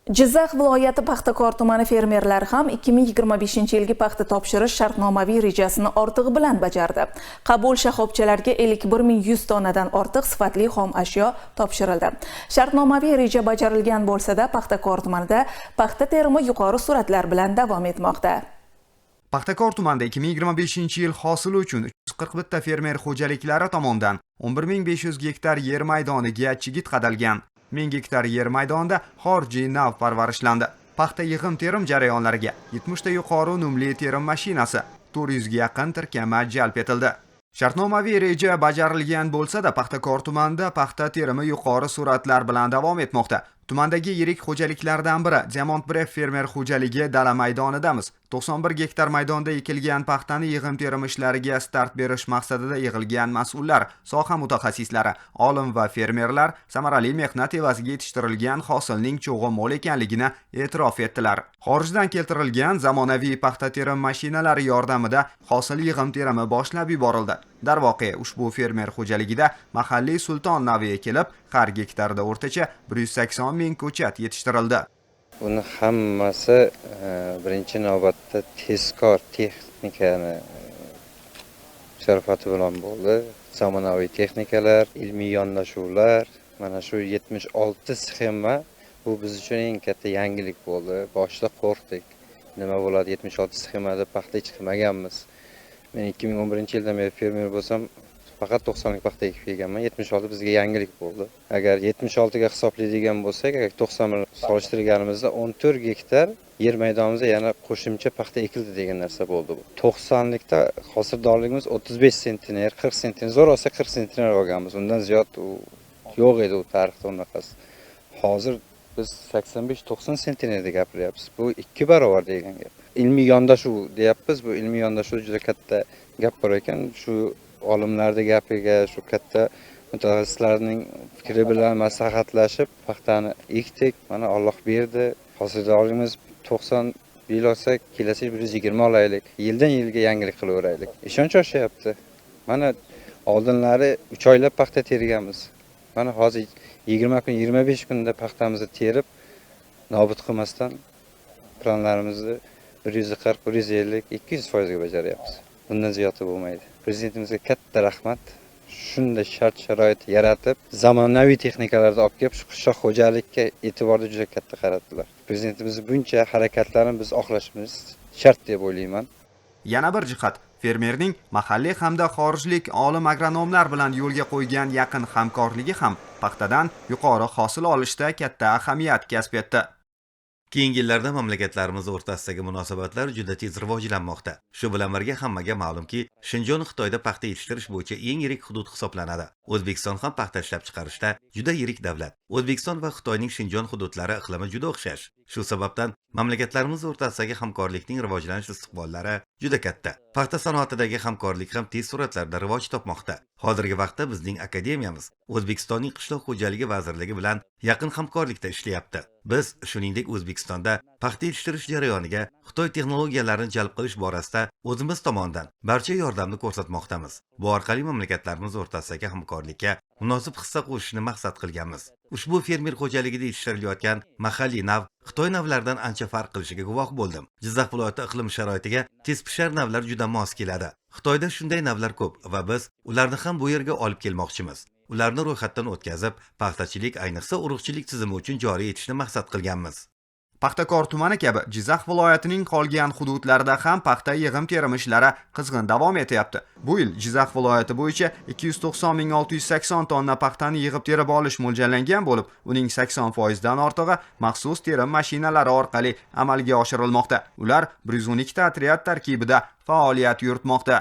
Jizzax viloyati Paxtakor tumani fermerlari ham 2025-yilgi paxta topshirish shartnomaviy rejasini ortig'i bilan bajardi. Qabul shoxobchalariga 5100 tonnadan ortiq sifatli xom ashyo topshirildi. Shartnomaviy reja bajarilgan bo'lsa-da, Paxtakor tumanida paxta terimi yuqori sur'atlar bilan davom etmoqda. Paxtakor tumanida 2025-yil hosili uchun 341 ta fermer xo'jaliklari tomonidan 11500 gektar yer maydoniga chigit qadalgan. 1000 gektar yer maydonida xorijiy nav parvarishlandi. Paxta yig'im-terim jarayonlariga 70 ta yuqori unumli terim mashinasi, 400 ga yaqin tirkama jalb etildi. Shartnomaviy reja bajarilgan bo'lsa-da, Paxtakor tumanida paxta terimi yuqori sur'atlar bilan davom etmoqda. Tumandagi yirik xo'jaliklardan biri Diamond Bref fermer xo'jaligi dala maydonidamiz. 91 gektar maydonda ekilgan paxtani yig'im-terim ishlariga start berish maqsadida yig'ilgan mas'ullar, soha mutaxassislari, olim va fermerlar samarali mehnat evaziga yetishtirilgan hosilning cho'g'i mo'l ekanligini e'tirof etdilar. Xorijdan keltirilgan zamonaviy paxta terim mashinalari yordamida hosil yig'im-terimi boshlab yuborildi. Darvoqe, ushbu fermer xo'jaligida mahalliy sulton navi ekilib, har gektarda o'rtacha 180 ming ko'chat yetishtirildi. Buni hammasi birinchi navbatda tezkor texnikani sharofati bilan bo'ldi. Zamonaviy texnikalar, ilmiy yondashuvlar, mana shu 76 sxema bu biz uchun eng katta yangilik bo'ldi. Boshida qo'rqdik. Nima bo'ladi, 76 sxemada paxta hech qilmaganmiz. Men 2011-yildan beri fermer bo'lsam, faqat 90lik paxta ekib kelganman. 76 bizga yangilik bo'ldi. Agar 76 ga hisoblaydigan bo'lsak, 90 bilan solishtirganimizda 14 gektar yer maydonimizda yana qo'shimcha paxta ekildi degan narsa bo'ldi bu. 90likda hosildorligimiz 35 sentiner, 40 sentiner, zo'r olsa 40 sentiner olganmiz. Undan ziyod yo'q edi u tarixda unaqasi. Hozir biz 85-90 sentinerda gapiryapmiz. Bu 2 barobar degan gap. Ilmiy yondashuv deyapmiz. Bu ilmiy yondashuv juda katta gap bor ekan. Shu olimlarning gapiga, shu katta mutaxassislarning fikri bilan maslahatlashib paxtani ekdik. Mana Alloh berdi. Hosildorligimiz 90 yil olsak, kelasi 120 olaylik. Yildan yilga yangilik qilaveraylik. Ishonch oshyapti. Mana oldinlari 3 oylab paxta terganmiz. Mana hozir 20 kun, 25 kunda paxtamizni terib, nobud qilmasdan planlarimizni 140, 150, 200% ga bajaryapmiz. Bundan ziyodi bo'lmaydi. Prezidentimizga katta rahmat. Shunday shart-sharoit yaratib, zamonaviy texnikalarni olib kelib, shu qishloq xo'jalikka e'tiborni juda katta qaratdilar. Prezidentimiz buncha harakatlarini biz oqlashimiz shart deb o'ylayman. Yana bir jihat, fermerning mahalliy hamda xorijlik olim agronomlar bilan yo'lga qo'ygan yaqin hamkorligi ham paxtadan yuqori hosil olishda katta ahamiyat kasb etdi. Keyingi yillarda mamlakatlarimiz o'rtasidagi munosabatlar juda tez rivojlanmoqda. Shu bilan birga hammaga ma'lumki, Shinjon Xitoyda paxta yetishtirish bo'yicha eng yirik hudud hisoblanadi. O'zbekiston ham paxta ishlab chiqarishda juda yirik davlat. O'zbekiston va Xitoyning Shinjon hududlari iqlimi juda o'xshash. Shu sababdan mamlakatlarimiz o'rtasidagi hamkorlikning rivojlanish istiqbollari juda katta. Paxta sanoatidagi hamkorlik ham tez sur'atlarda rivoj topmoqda. Hozirgi vaqtda bizning akademiyamiz O'zbekistonning qishloq xo'jaligi vazirligi bilan yaqin hamkorlikda ishlayapti. Biz shuningdek O'zbekistonda paxta yetishtirish jarayoniga Xitoy texnologiyalarini jalb qilish borasida o'zimiz tomonidan barcha yordamni ko'rsatmoqdamiz. Bu orqali mamlakatlarimiz o'rtasidagi hamkorlikka munosib hissa qo'shishni maqsad qilganmiz. Ushbu fermer xo'jaligida yetishtirilayotgan mahalliy nav Xitoy navlaridan ancha farq qilishiga guvoh bo'ldim. Jizzax viloyati iqlim sharoitiga tezpishar navlar juda mos keladi. Xitoyda shunday navlar ko'p va biz ularni ham bu yerga olib kelmoqchimiz. Ularni ro'yxatdan o'tkazib, paxtachilik, ayniqsa urug'chilik tizimi uchun joriy etishni maqsad qilganmiz. Paxtakor tumani kabi Jizzax viloyatining qolgan hududlarida ham paxta yig'im-terim ishlari qizg'in davom etyapti. Bu yil Jizzax viloyati bo'yicha 290.680 tonna paxtani yig'ib-terib olish mo'ljallangan bo'lib, uning 80% dan ortig'i maxsus terim mashinalari orqali amalga oshirilmoqda. Ular 112 ta otryad tarkibida faoliyat yuritmoqda.